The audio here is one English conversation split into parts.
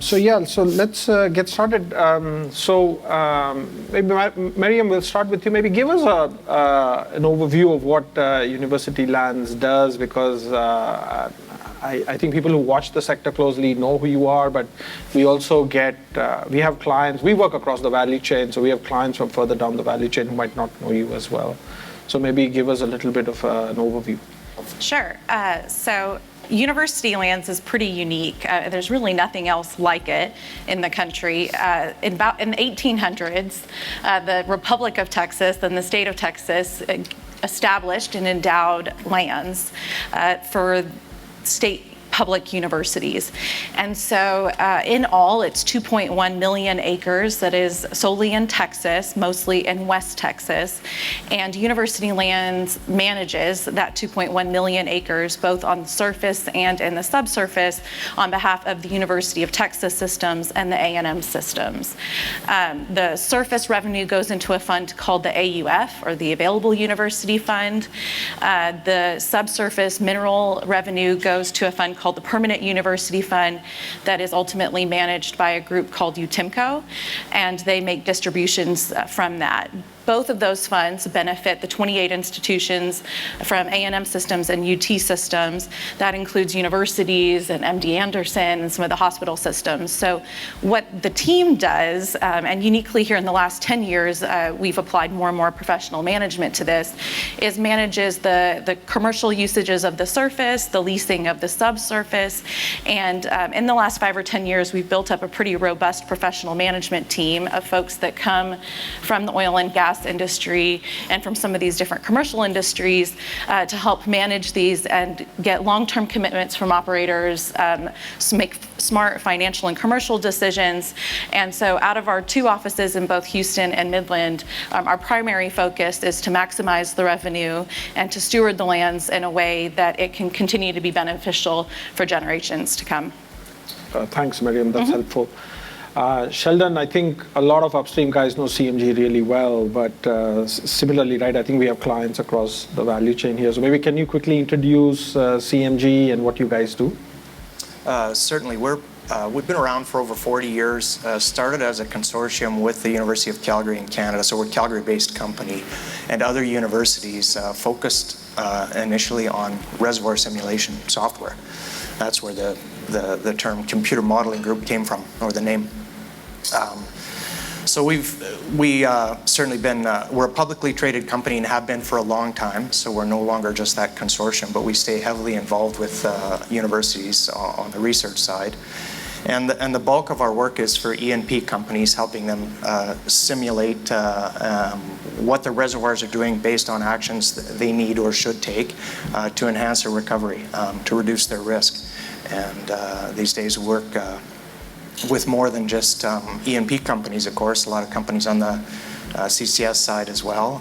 So let's get started. Maybe Maryam, we'll start with you. Maybe give us an overview of what University Lands does, because I think people who watch the sector closely know who you are, but we also we have clients, we work across the value chain, so we have clients from further down the value chain who might not know you as well. So maybe give us a little bit of an overview. Sure. So University Lands is pretty unique. There's really nothing else like it in the country. In the 1800s, the Republic of Texas and the state of Texas established and endowed lands for state public universities. And so in all, it's 2.1 million acres that is solely in Texas, mostly in West Texas. And University Lands manages that 2.1 million acres, both on the surface and in the subsurface, on behalf of the University of Texas systems and the A&M systems. The surface revenue goes into a fund called the AUF, or the Available University Fund. The subsurface mineral revenue goes to a fund called the Permanent University Fund that is ultimately managed by a group called UTIMCO, and they make distributions from that. Both of those funds benefit the 28 institutions from A&M systems and UT systems. That includes universities and MD Anderson and some of the hospital systems. So what the team does, and uniquely here in the last 10 years, we've applied more and more professional management to this, is manages the commercial usages of the surface, the leasing of the subsurface, and in the last 5 or 10 years, we've built up a pretty robust professional management team of folks that come from the oil and gas industry and from some of these different commercial industries to help manage these and get long-term commitments from operators, make smart financial and commercial decisions. And so out of our 2 offices in both Houston and Midland, our primary focus is to maximize the revenue and to steward the lands in a way that it can continue to be beneficial for generations to come. Thanks, Maryam. That's helpful. Sheldon, I think a lot of upstream guys know CMG really well, but similarly, right, I think we have clients across the value chain here. So maybe can you quickly introduce CMG and what you guys do? Certainly. We've been around for over 40 years, started as a consortium with the University of Calgary in Canada, so we're a Calgary-based company, and other universities focused initially on reservoir simulation software. That's where the term computer modeling group came from, or the name. So we've certainly been, we're a publicly traded company and have been for a long time, so we're no longer just that consortium, but we stay heavily involved with universities on the research side. And the bulk of our work is for E&P companies, helping them simulate what the reservoirs are doing based on actions that they need or should take to enhance their recovery, to reduce their risk. And these days we work with more than just E&P companies, of course, a lot of companies on the CCS side as well,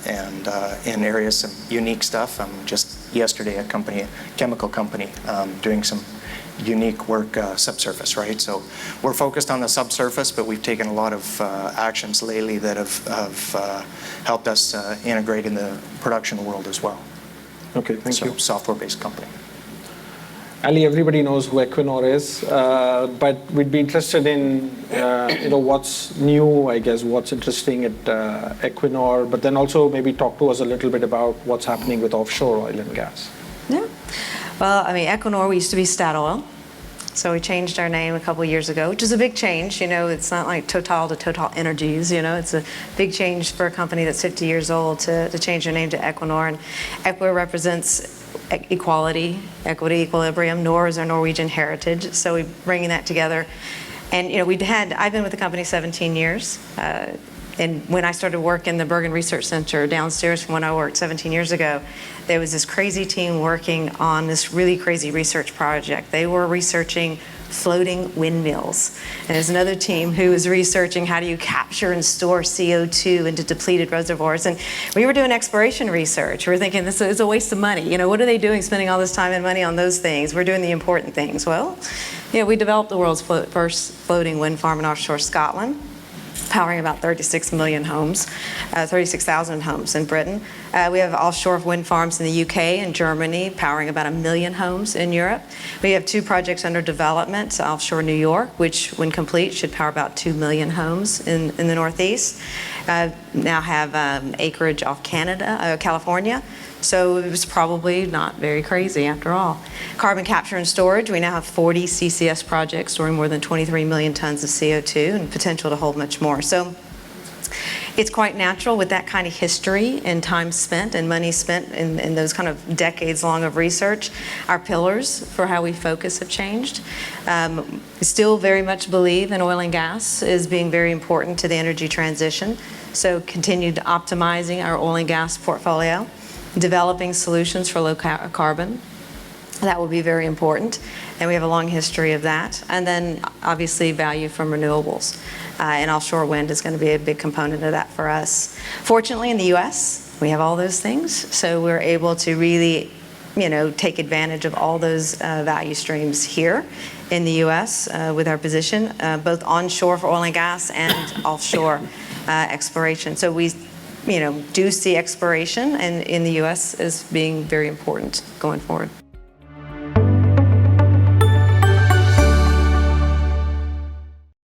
and in areas some unique stuff. Just yesterday, a chemical company, doing some unique work subsurface, right? So we're focused on the subsurface, but we've taken a lot of actions lately that have helped us integrate in the production world as well. Okay, thank you. Software-based company. Allie, everybody knows who Equinor is, but we'd be interested in what's new, I guess, what's interesting at Equinor, but then also maybe talk to us a little bit about what's happening with offshore oil and gas. Yeah. Well, I mean, Equinor, we used to be Statoil. So we changed our name a couple of years ago, which is a big change. It's not like Total to Total Energies. It's a big change for a company that's 50 years old to change their name to Equinor. And Equinor represents equality, equity, equilibrium. Nor is our Norwegian heritage. So we're bringing that together. And I've been with the company 17 years. And when I started work in the Bergen Research Center downstairs from when I worked 17 years ago, there was this crazy team working on this really crazy research project. They were researching floating windmills. And there's another team who was researching how do you capture and store CO2 into depleted reservoirs. And we were doing exploration research. We were thinking this is a waste of money. What are they doing spending all this time and money on those things? We're doing the important things. Well, we developed the world's first floating wind farm in offshore Scotland. powering about 36 million homes, 36,000 homes in Britain. We have offshore wind farms in the UK and Germany, powering about 1 million homes in Europe. We have 2 projects under development, offshore New York, which when complete should power about 2 million homes in the Northeast. Now have acreage off California. So it was probably not very crazy after all. Carbon capture and storage, we now have 40 CCS projects storing more than 23 million tons of CO2 and potential to hold much more. So it's quite natural with that kind of history and time spent and money spent in those kind of decades long of research. Our pillars for how we focus have changed. We still very much believe in oil and gas as being very important to the energy transition. So continued optimizing our oil and gas portfolio, developing solutions for low carbon. That will be very important, and we have a long history of that. And then obviously value from renewables. And offshore wind is going to be a big component of that for us. Fortunately, in the US, we have all those things, so we're able to really, take advantage of all those value streams here in the US with our position, both onshore for oil and gas and offshore exploration. So we do see exploration in the US as being very important going forward.